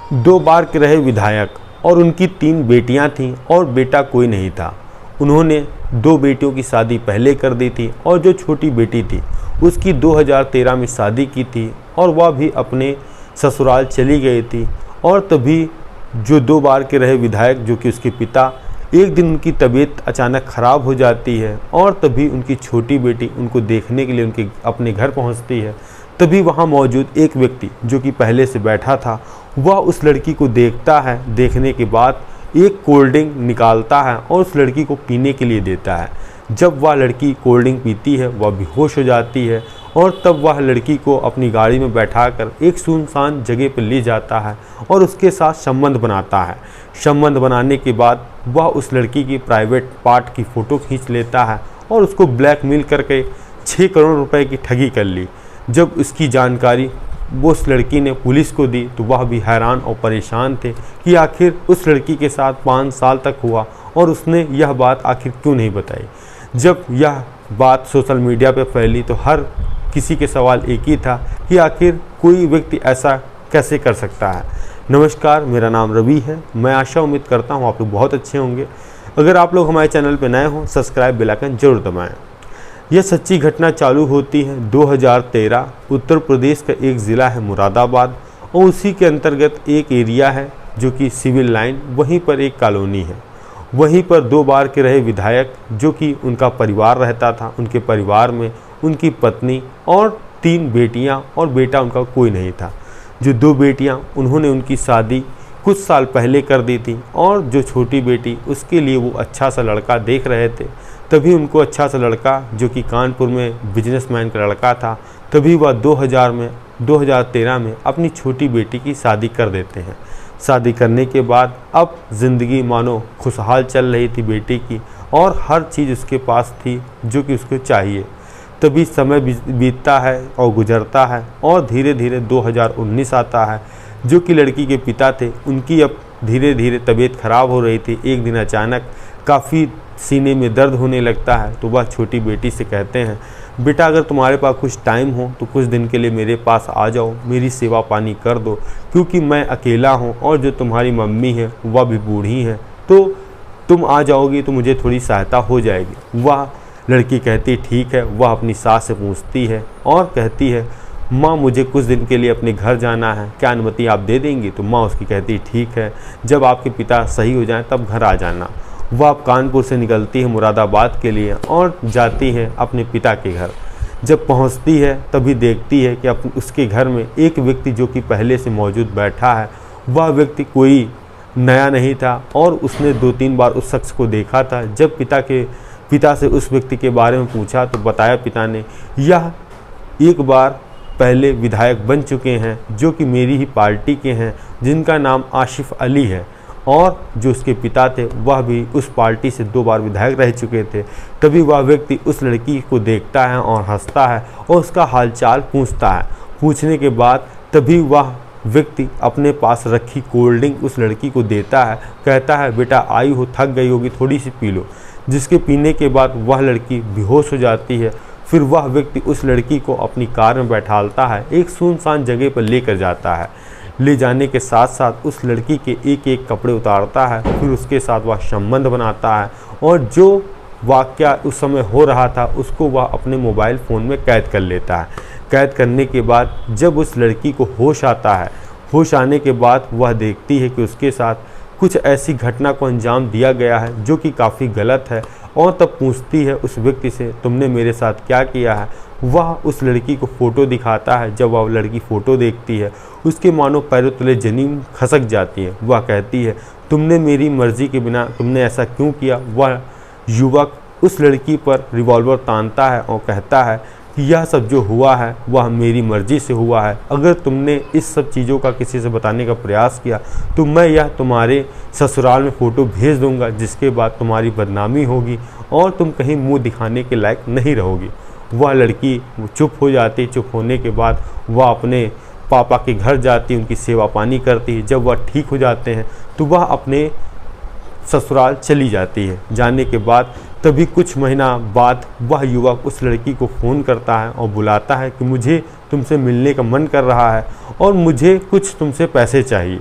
2 बार के रहे विधायक और उनकी 3 बेटियां थीं और बेटा कोई नहीं था। उन्होंने 2 बेटियों की शादी पहले कर दी थी और जो छोटी बेटी थी उसकी 2013 में शादी की थी और वह भी अपने ससुराल चली गई थी। और तभी जो 2 बार के रहे विधायक जो कि उसके पिता, एक दिन उनकी तबीयत अचानक ख़राब हो जाती है और तभी उनकी छोटी बेटी उनको देखने के लिए उनके अपने घर पहुंचती है। तभी वहां मौजूद एक व्यक्ति जो कि पहले से बैठा था वह उस लड़की को देखता है। देखने के बाद एक कोल्ड ड्रिंक निकालता है और उस लड़की को पीने के लिए देता है। जब वह लड़की कोल्ड ड्रिंक पीती है वह बेहोश हो जाती है और तब वह लड़की को अपनी गाड़ी में बैठाकर एक सुनसान जगह पर ले जाता है और उसके साथ संबंध बनाता है। संबंध बनाने के बाद वह उस लड़की की प्राइवेट पार्ट की फ़ोटो खींच लेता है और उसको ब्लैकमेल करके 6 करोड़ रुपए की ठगी कर ली। जब इसकी जानकारी वो उस लड़की ने पुलिस को दी तो वह भी हैरान और परेशान थे कि आखिर उस लड़की के साथ 5 साल तक हुआ और उसने यह बात आखिर क्यों नहीं बताई। जब यह बात सोशल मीडिया पर फैली तो हर किसी के सवाल एक ही था कि आखिर कोई व्यक्ति ऐसा कैसे कर सकता है। नमस्कार, मेरा नाम रवि है। मैं आशा उम्मीद करता हूँ आप लोग बहुत अच्छे होंगे। अगर आप लोग हमारे चैनल पर नए हों सब्सक्राइब बेल आइकन जरूर दबाएँ। यह सच्ची घटना चालू होती है 2013 उत्तर प्रदेश का एक ज़िला है मुरादाबाद और उसी के अंतर्गत एक एरिया है जो कि सिविल लाइन, वहीं पर एक कॉलोनी है। वहीं पर 2 बार के रहे विधायक जो कि उनका परिवार रहता था, उनके परिवार में उनकी पत्नी और 3 बेटियां और बेटा उनका कोई नहीं था। जो 2 बेटियां उन्होंने उनकी शादी कुछ साल पहले कर दी थी और जो छोटी बेटी उसके लिए वो अच्छा सा लड़का देख रहे थे। तभी उनको अच्छा सा लड़का जो कि कानपुर में बिजनेसमैन का लड़का था, तभी वह 2013 में अपनी छोटी बेटी की शादी कर देते हैं। शादी करने के बाद अब ज़िंदगी मानो खुशहाल चल रही थी बेटी की और हर चीज़ उसके पास थी जो कि उसको चाहिए। तभी समय बीतता है और गुजरता है और धीरे धीरे 2019 आता है। जो कि लड़की के पिता थे उनकी अब धीरे धीरे तबीयत ख़राब हो रही थी। एक दिन अचानक काफ़ी सीने में दर्द होने लगता है तो वह छोटी बेटी से कहते हैं, बेटा अगर तुम्हारे पास कुछ टाइम हो तो कुछ दिन के लिए मेरे पास आ जाओ, मेरी सेवा पानी कर दो, क्योंकि मैं अकेला हूँ और जो तुम्हारी मम्मी है वह भी बूढ़ी हैं, तो तुम आ जाओगी तो मुझे थोड़ी सहायता हो जाएगी। वह लड़की कहती ठीक है। वह अपनी सास से पूछती है और कहती है, माँ मुझे कुछ दिन के लिए अपने घर जाना है, क्या अनुमति आप दे देंगी? तो माँ उसकी कहती ठीक है, जब आपके पिता सही हो जाएं तब घर आ जाना। वह अब कानपुर से निकलती है मुरादाबाद के लिए और जाती है अपने पिता के घर। जब पहुंचती है तभी देखती है कि उसके घर में एक व्यक्ति जो कि पहले से मौजूद बैठा है, वह व्यक्ति कोई नया नहीं था और उसने 2-3 बार उस शख्स को देखा था। जब पिता से उस व्यक्ति के बारे में पूछा तो बताया पिता ने, यह एक बार पहले विधायक बन चुके हैं जो कि मेरी ही पार्टी के हैं, जिनका नाम आसिफ अली है और जो उसके पिता थे वह भी उस पार्टी से 2 बार विधायक रह चुके थे। तभी वह व्यक्ति उस लड़की को देखता है और हंसता है और उसका हालचाल पूछता है। पूछने के बाद तभी वह व्यक्ति अपने पास रखी कोल्ड ड्रिंक उस लड़की को देता है, कहता है बेटा आई हो, थक गई होगी, थोड़ी सी पी लो। जिसके पीने के बाद वह लड़की बेहोश हो जाती है। फिर वह व्यक्ति उस लड़की को अपनी कार में बैठालता है, एक सुनसान जगह पर लेकर जाता है। ले जाने के साथ साथ उस लड़की के एक कपड़े उतारता है। फिर उसके साथ वह संबंध बनाता है और जो वाक़या उस समय हो रहा था उसको वह अपने मोबाइल फ़ोन में कैद कर लेता है। कैद करने के बाद जब उस लड़की को होश आता है, होश आने के बाद वह देखती है कि उसके साथ कुछ ऐसी घटना को अंजाम दिया गया है जो कि काफ़ी गलत है और तब पूछती है उस व्यक्ति से, तुमने मेरे साथ क्या किया है? वह उस लड़की को फ़ोटो दिखाता है। जब वह लड़की फ़ोटो देखती है उसके मानो पैरों तले ज़मीन खसक जाती है। वह कहती है, तुमने मेरी मर्ज़ी के बिना तुमने ऐसा क्यों किया? वह युवक उस लड़की पर रिवॉल्वर तानता है और कहता है कि यह सब जो हुआ है वह मेरी मर्ज़ी से हुआ है। अगर तुमने इस सब चीज़ों का किसी से बताने का प्रयास किया तो मैं यह तुम्हारे ससुराल में फ़ोटो भेज दूंगा, जिसके बाद तुम्हारी बदनामी होगी और तुम कहीं मुंह दिखाने के लायक नहीं रहोगी। वह लड़की चुप हो जाती। चुप होने के बाद वह अपने पापा के घर जाती, उनकी सेवा पानी करती है। जब वह ठीक हो जाते हैं तो वह अपने ससुराल चली जाती है। जाने के बाद तभी कुछ महीना बाद वह युवक उस लड़की को फ़ोन करता है और बुलाता है कि मुझे तुमसे मिलने का मन कर रहा है और मुझे कुछ तुमसे पैसे चाहिए।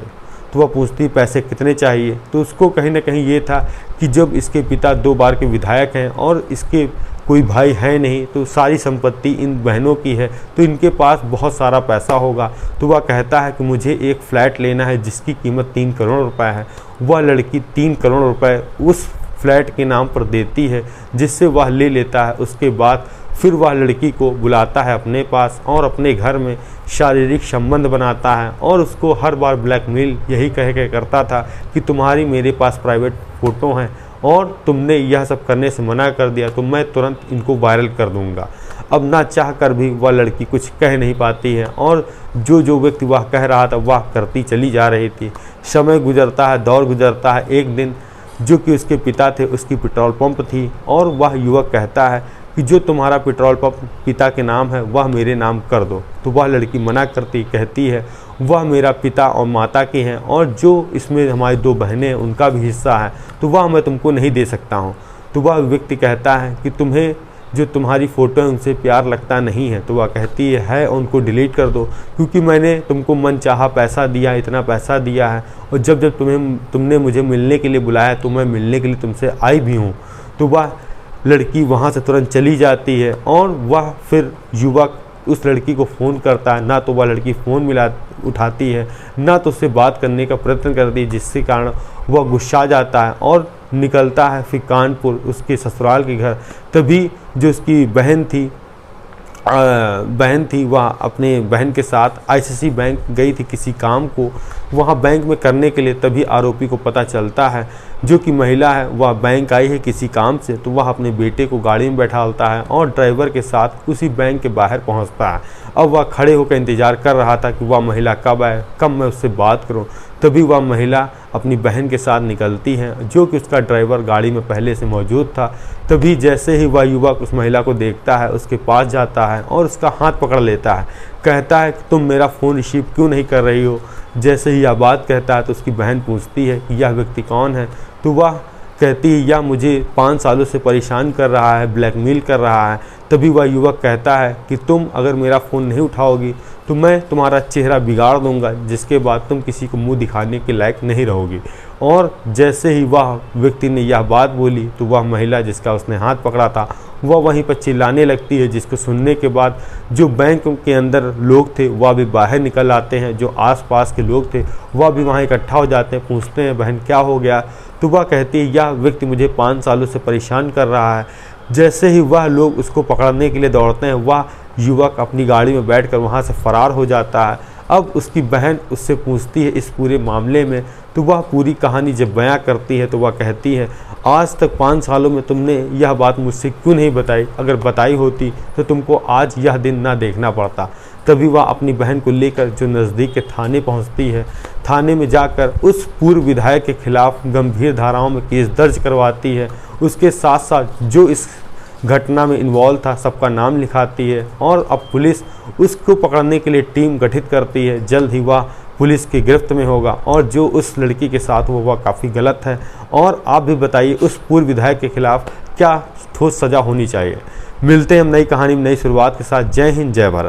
तो वह पूछती पैसे कितने चाहिए। तो उसको कहीं ना कहीं ये था कि जब इसके पिता 2 बार के विधायक हैं और इसके कोई भाई है नहीं, तो सारी संपत्ति इन बहनों की है, तो इनके पास बहुत सारा पैसा होगा। तो वह कहता है कि मुझे एक फ्लैट लेना है जिसकी कीमत 3 करोड़ रुपए है। वह लड़की 3 करोड़ रुपए उस फ्लैट के नाम पर देती है, जिससे वह ले लेता है। उसके बाद फिर वह लड़की को बुलाता है अपने पास और अपने घर में शारीरिक संबंध बनाता है और उसको हर बार ब्लैकमेल यही कह के करता था कि तुम्हारी मेरे पास प्राइवेट फ़ोटो हैं और तुमने यह सब करने से मना कर दिया तो मैं तुरंत इनको वायरल कर दूंगा। अब ना चाह कर भी वह लड़की कुछ कह नहीं पाती है और जो व्यक्ति वह कह रहा था वह करती चली जा रही थी। समय गुजरता है, दौर गुजरता है। एक दिन जो कि उसके पिता थे, उसकी पेट्रोल पंप थी और वह युवक कहता है कि जो तुम्हारा पेट्रोल पंप पिता के नाम है वह मेरे नाम कर दो। तो वह लड़की मना करती, कहती है वह मेरा पिता और माता की हैं और जो इसमें हमारी 2 बहनें हैं उनका भी हिस्सा है, तो वह मैं तुमको नहीं दे सकता हूँ। तो वह व्यक्ति कहता है कि तुम्हें जो तुम्हारी फ़ोटो है उनसे प्यार लगता नहीं है। तो वह कहती है उनको डिलीट कर दो, क्योंकि मैंने तुमको मनचाहा पैसा दिया, इतना पैसा दिया है और जब तुमने मुझे मिलने के लिए बुलाया तो मैं मिलने के लिए तुमसे आई भी हूँ। तो वह लड़की वहाँ से तुरंत चली जाती है और वह फिर युवक उस लड़की को फ़ोन करता है। ना तो वह लड़की फ़ोन उठाती है, ना तो उससे बात करने का प्रयत्न करती है, जिसके कारण वह गुस्सा जाता है और निकलता है फिर कानपुर उसके ससुराल के घर। तभी जो उसकी बहन थी वह अपने बहन के साथ आईसीसी बैंक गई थी किसी काम को वहाँ बैंक में करने के लिए। तभी आरोपी को पता चलता है जो कि महिला है वह बैंक आई है किसी काम से, तो वह अपने बेटे को गाड़ी में बैठाता है और ड्राइवर के साथ उसी बैंक के बाहर पहुंचता है। अब वह खड़े होकर इंतज़ार कर रहा था कि वह महिला कब आए, कब मैं उससे बात करूं। तभी वह महिला अपनी बहन के साथ निकलती है, जो कि उसका ड्राइवर गाड़ी में पहले से मौजूद था। तभी जैसे ही वह युवक उस महिला को देखता है, उसके पास जाता है और उसका हाथ पकड़ लेता है। कहता है कि तुम मेरा फ़ोन रिसीव क्यों नहीं कर रही हो। जैसे ही यह बात कहता है तो उसकी बहन पूछती है कि यह व्यक्ति कौन है। तो वह कहती है यह मुझे 5 सालों से परेशान कर रहा है, ब्लैकमेल कर रहा है। तभी वह युवक कहता है कि तुम अगर मेरा फ़ोन नहीं उठाओगी तो मैं तुम्हारा चेहरा बिगाड़ दूंगा, जिसके बाद तुम किसी को मुंह दिखाने के लायक नहीं रहोगी। और जैसे ही वह व्यक्ति ने यह बात बोली तो वह महिला जिसका उसने हाथ पकड़ा था वह वहीं पर चिल्लाने लगती है, जिसको सुनने के बाद जो बैंक के अंदर लोग थे वह भी बाहर निकल आते हैं। जो आसपास के लोग थे वह भी वहाँ इकट्ठा हो जाते हैं, पूछते हैं बहन क्या हो गया। तो वह कहती है यह व्यक्ति मुझे 5 सालों से परेशान कर रहा है। जैसे ही वह लोग उसको पकड़ने के लिए दौड़ते हैं वह युवक अपनी गाड़ी में बैठकर वहाँ से फरार हो जाता है। अब उसकी बहन उससे पूछती है इस पूरे मामले में, तो वह पूरी कहानी जब बयां करती है तो वह कहती है आज तक 5 सालों में तुमने यह बात मुझसे क्यों नहीं बताई, अगर बताई होती तो तुमको आज यह दिन ना देखना पड़ता। तभी वह अपनी बहन को लेकर जो नज़दीक के थाने पहुंचती है। थाने में जाकर उस पूर्व विधायक के खिलाफ गंभीर धाराओं में केस दर्ज करवाती है। उसके साथ साथ जो इस घटना में इन्वॉल्व था सबका नाम लिखाती है और अब पुलिस उसको पकड़ने के लिए टीम गठित करती है। जल्द ही वह पुलिस की गिरफ्त में होगा और जो उस लड़की के साथ हुआ वह काफ़ी गलत है। और आप भी बताइए उस पूर्व विधायक के खिलाफ क्या ठोस सज़ा होनी चाहिए। मिलते हैं हम नई कहानी में नई शुरुआत के साथ। जय हिंद, जय भारत।